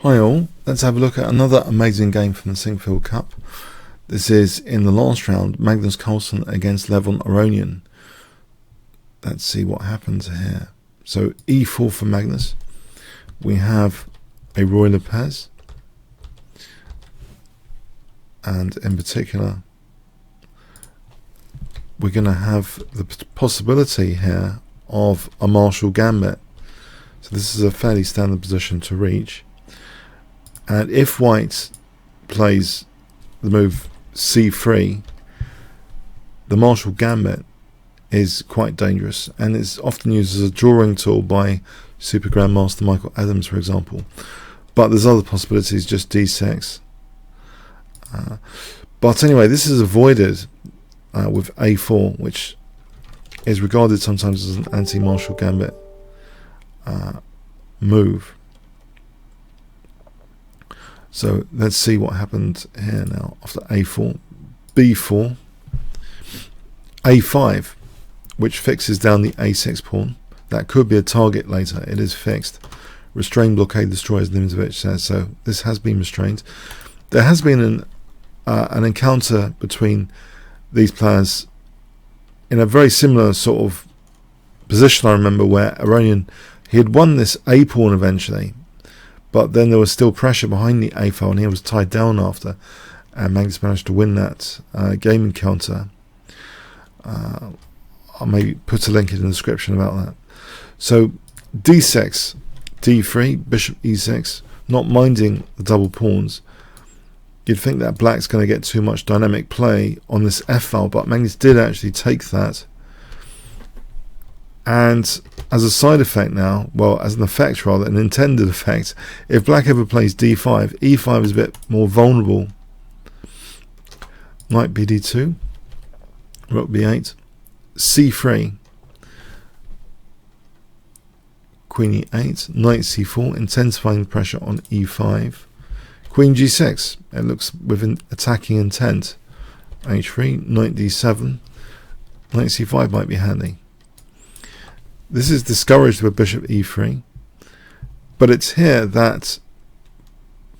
Hi all, let's have a look at another amazing game from the Sinquefield Cup. This is in the last round, Magnus Carlsen against Levon Aronian. Let's see what happens here. So e4 for Magnus. We have a Ruy Lopez. And in particular, we're going to have the possibility here of a Marshall Gambit. So this is a fairly standard position to reach. And if white plays the move c3, the Marshall Gambit is quite dangerous and is often used as a drawing tool by Super Grandmaster Michael Adams, for example. But there's other possibilities, just d6. But anyway, this is avoided with a4, which is regarded sometimes as an anti-Marshall Gambit move. So let's see what happened here now after a4, b4, a5, which fixes down the a6 pawn. That could be a target later. It is fixed. Restrained blockade destroys, Nimzovich says. So this has been restrained. There has been an encounter between these players in a very similar sort of position, I remember, where Aronian, he had won this a pawn eventually, but then there was still pressure behind the a file and he was tied down after, and Magnus managed to win that game encounter. I'll maybe put a link in the description about that. So d6, d3, bishop e6, not minding the double pawns. You'd think that black's going to get too much dynamic play on this f file, but Magnus did actually take that. And as a side effect now, well, as an effect rather, an intended effect, if black ever plays d5, e5 is a bit more vulnerable. Knight bd2, rook b8, c3, queen e8, knight c4, intensifying the pressure on e5, queen g6, it looks with an attacking intent, h3, knight d7, knight c5 might be handy. This is discouraged with bishop e3, but it's here that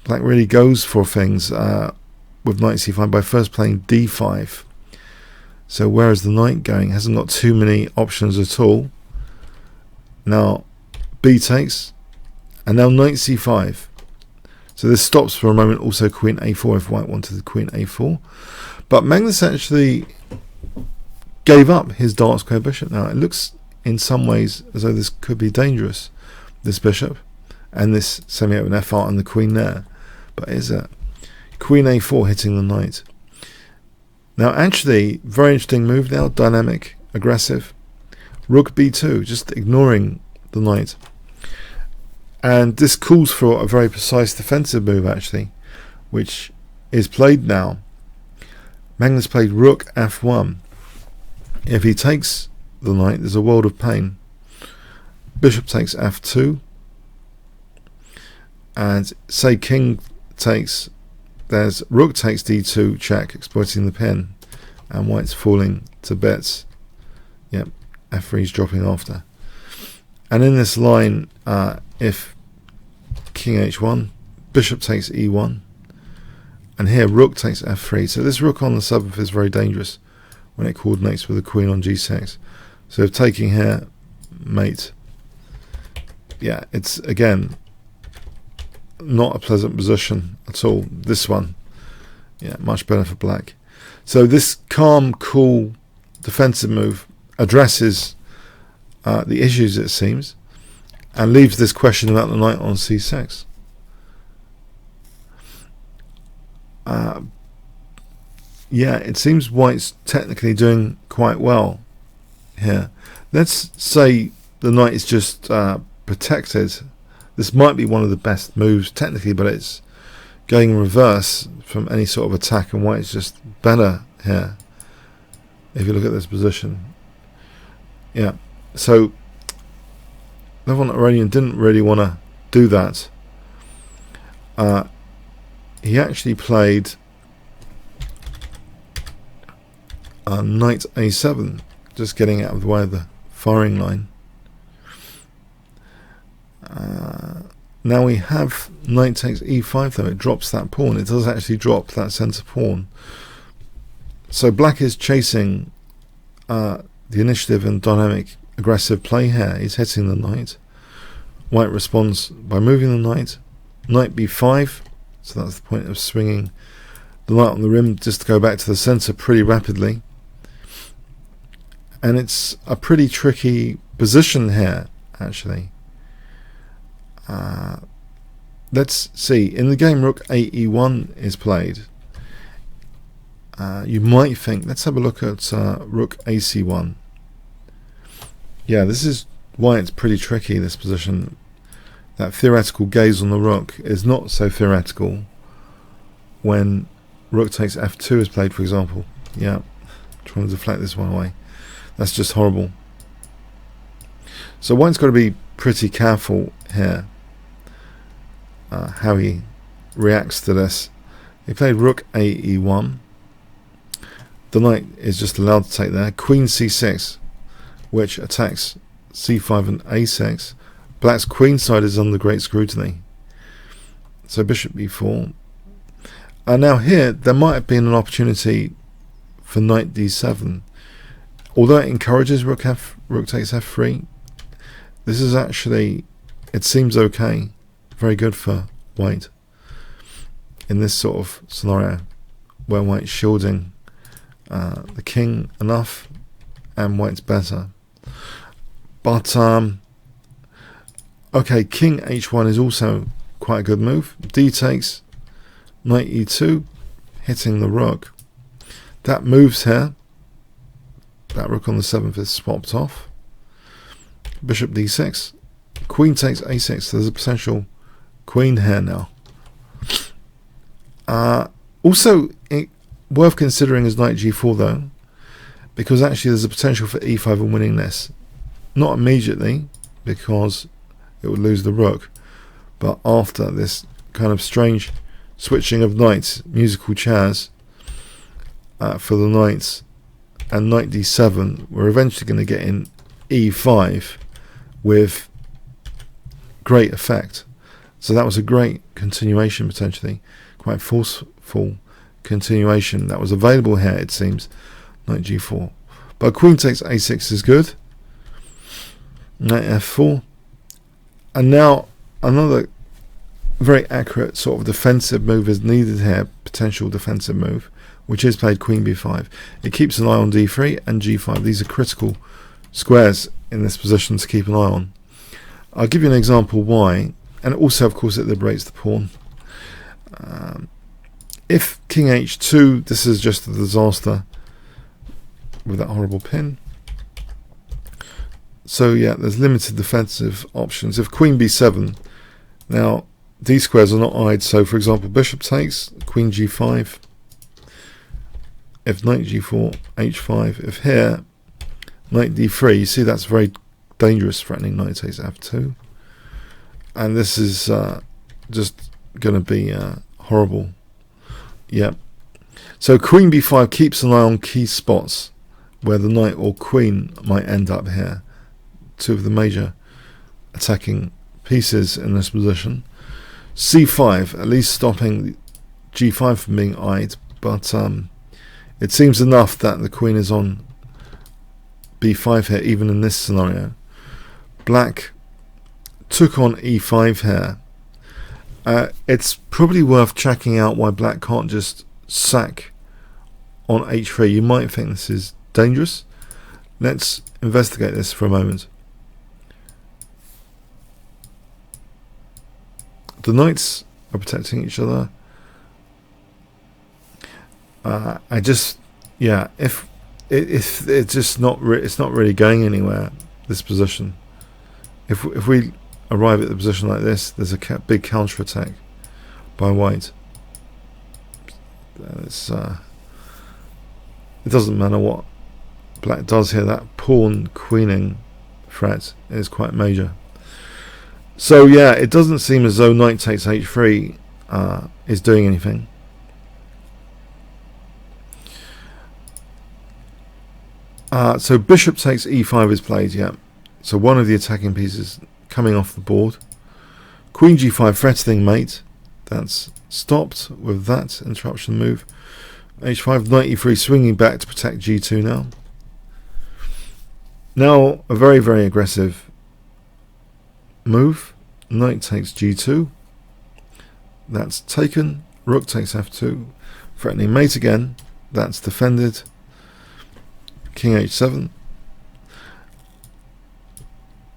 black really goes for things with knight c5 by first playing d5. So whereas the knight going hasn't got too many options at all. Now b takes, and now knight c5. So this stops for a moment also queen a4 if white wanted the queen a4. But Magnus actually gave up his dark square bishop now. It looks in some ways as though this could be dangerous, this bishop and this semi-open f-file and the queen there. But is it? Queen a4 hitting the knight. Now actually, very interesting move now, dynamic, aggressive. Rook b2, just ignoring the knight. And this calls for a very precise defensive move actually, which is played now. Magnus played rook f1. If he takes the knight, there's a world of pain. Bishop takes f2, and say king takes, there's rook takes d2 check, exploiting the pin, and white's falling to bits. Yep, f3 is dropping after. And in this line, if king h1, bishop takes e1, and here rook takes f3. So this rook on the sub is very dangerous when it coordinates with the queen on g6. So if taking here, mate, yeah, it's again not a pleasant position at all. This one, yeah, much better for black. So this calm, cool defensive move addresses the issues, it seems, and leaves this question about the knight on c6. Yeah, it seems white's technically doing quite well here. Let's say the knight is just protected. This might be one of the best moves technically, but it's going in reverse from any sort of attack, and white is just better here if you look at this position. Yeah, so Levon Aronian didn't really want to do that. He actually played knight a7, just getting out of the way of the firing line. Now we have knight takes e5 though. It drops that pawn. It does actually drop that centre pawn. So black is chasing the initiative and dynamic aggressive play here. He's hitting the knight. White responds by moving the knight. Knight b5. So that's the point of swinging the knight on the rim just to go back to the centre pretty rapidly. And it's a pretty tricky position here, actually. Let's see. In the game, rook a e1 is played. You might think, let's have a look at rook ac1. Yeah, this is why it's pretty tricky, this position. That theoretical gaze on the rook is not so theoretical when rook takes f2 is played, for example. Yeah, trying to deflect this one away. That's just horrible. So white's got to be pretty careful here how he reacts to this. He played rook a e1. The knight is just allowed to take there. Queen c6, which attacks c5 and a6. Black's queenside is under great scrutiny. So bishop b4. And now here, there might have been an opportunity for knight d7. Although it encourages rook takes f3, this is actually, it seems okay, very good for white in this sort of scenario where white's shielding the king enough and white's better. But okay, king h1 is also quite a good move. D takes, knight e2, hitting the rook. That moves here. That rook on the 7th is swapped off. Bishop d6. Queen takes a6. So there's a potential queen here now. Also, worth considering is knight g4 though, because actually there's a potential for e5 and winning this. Not immediately, because it would lose the rook, but after this kind of strange switching of knights, musical chairs for the knights, and knight d7, we're eventually going to get in e5 with great effect. So that was a great continuation, potentially quite forceful continuation that was available here, it seems. Knight g4, but queen takes a6 is good. Knight f4, and now another very accurate sort of defensive move is needed here, potential defensive move, which is played queen b5. It keeps an eye on d3 and g5. These are critical squares in this position to keep an eye on. I'll give you an example why, and also of course it liberates the pawn. If king h2, this is just a disaster with that horrible pin. So yeah, there's limited defensive options. If queen b7, now these squares are not eyed, so for example bishop takes, queen g5, if knight g4, h5, if here, knight d3, you see that's very dangerous, threatening knight takes f2. And this is just going to be horrible. Yep. So queen b5 keeps an eye on key spots where the knight or queen might end up here. Two of the major attacking pieces in this position. c5, at least stopping g5 from being eyed, but it seems enough that the queen is on b5 here, even in this scenario. Black took on e5 here. It's probably worth checking out why black can't just sack on h3. You might think this is dangerous. Let's investigate this for a moment. The knights are protecting each other. If it's just not, it's not really going anywhere. This position. If we arrive at the position like this, there's a big counter attack by white. It doesn't matter what black does here. That pawn queening threat is quite major. So yeah, it doesn't seem as though knight takes h3 is doing anything. So bishop takes e5 is played, yeah. So one of the attacking pieces coming off the board. Queen g5 threatening mate. That's stopped with that interruption move. h5, knight e3 swinging back to protect g2 now. Now a very, very aggressive move. Knight takes g2. That's taken. Rook takes f2. Threatening mate again. That's defended. King h7.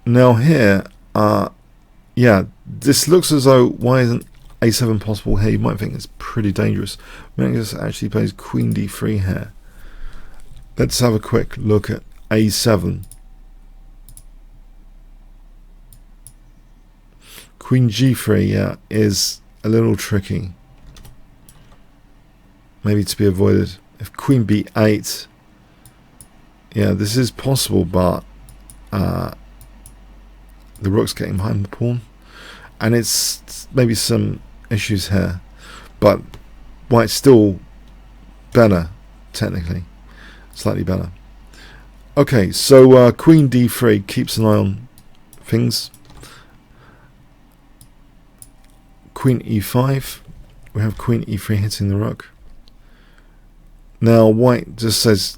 Now here, yeah, this looks as though, why isn't a7 possible here? You might think it's pretty dangerous. Magnus actually plays queen d3 here. Let's have a quick look at a7. Queen g3, yeah, is a little tricky. Maybe to be avoided. If queen b8, yeah, this is possible, but the rook's getting behind the pawn, and it's maybe some issues here, but white's still better, technically, slightly better. Okay, so queen d3 keeps an eye on things. Queen e5, we have queen e3 hitting the rook. Now white just says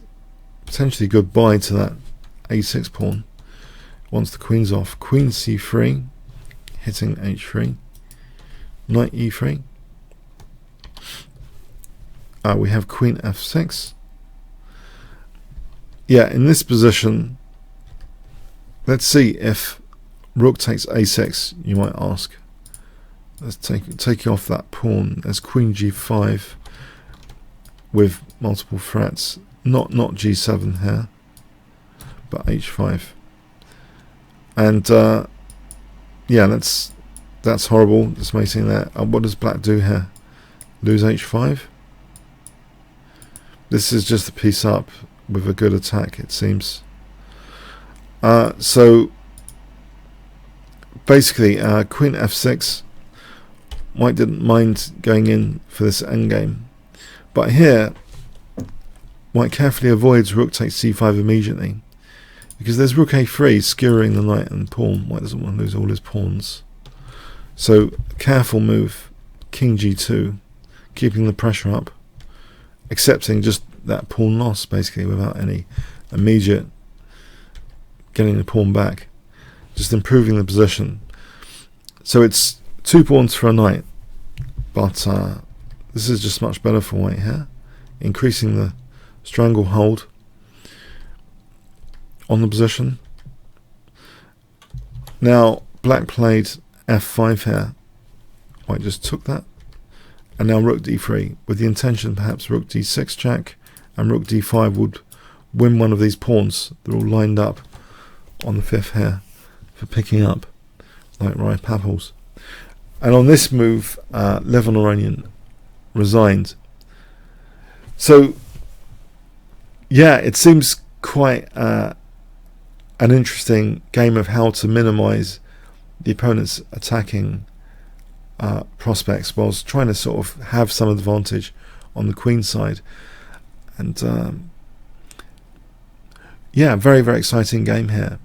potentially goodbye to that a6 pawn once the queen's off. Queen c3 hitting h3. Knight e3. We have queen f6. Yeah, in this position, let's see if rook takes a6, you might ask. Let's take you off that pawn. There's queen g5 with multiple threats. Not g7 here, but h5. And yeah, that's horrible. Just mating there. What does black do here? Lose h5. This is just a piece up with a good attack, it seems. So basically, queen f6. White didn't mind going in for this endgame, but here white carefully avoids rook takes c5 immediately, because there's rook a3 skewering the knight and pawn. White doesn't want to lose all his pawns, so careful move. King g2, keeping the pressure up, accepting just that pawn loss basically without any immediate getting the pawn back, just improving the position. So it's 2 pawns for a knight, but this is just much better for white here, increasing the stranglehold on the position. Now black played f5 here. White just took that, and now rook d3 with the intention perhaps rook d6 check, and rook d5 would win one of these pawns. They're all lined up on the 5th here for picking up like ripe apples. And on this move, Levon Aronian resigned. So, yeah, it seems quite an interesting game of how to minimize the opponent's attacking prospects whilst trying to sort of have some advantage on the queen side. And yeah, very, very exciting game here.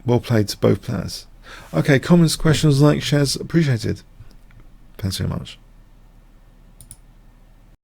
Well played to both players. Okay, comments, questions, likes, shares, appreciated. Thanks very much.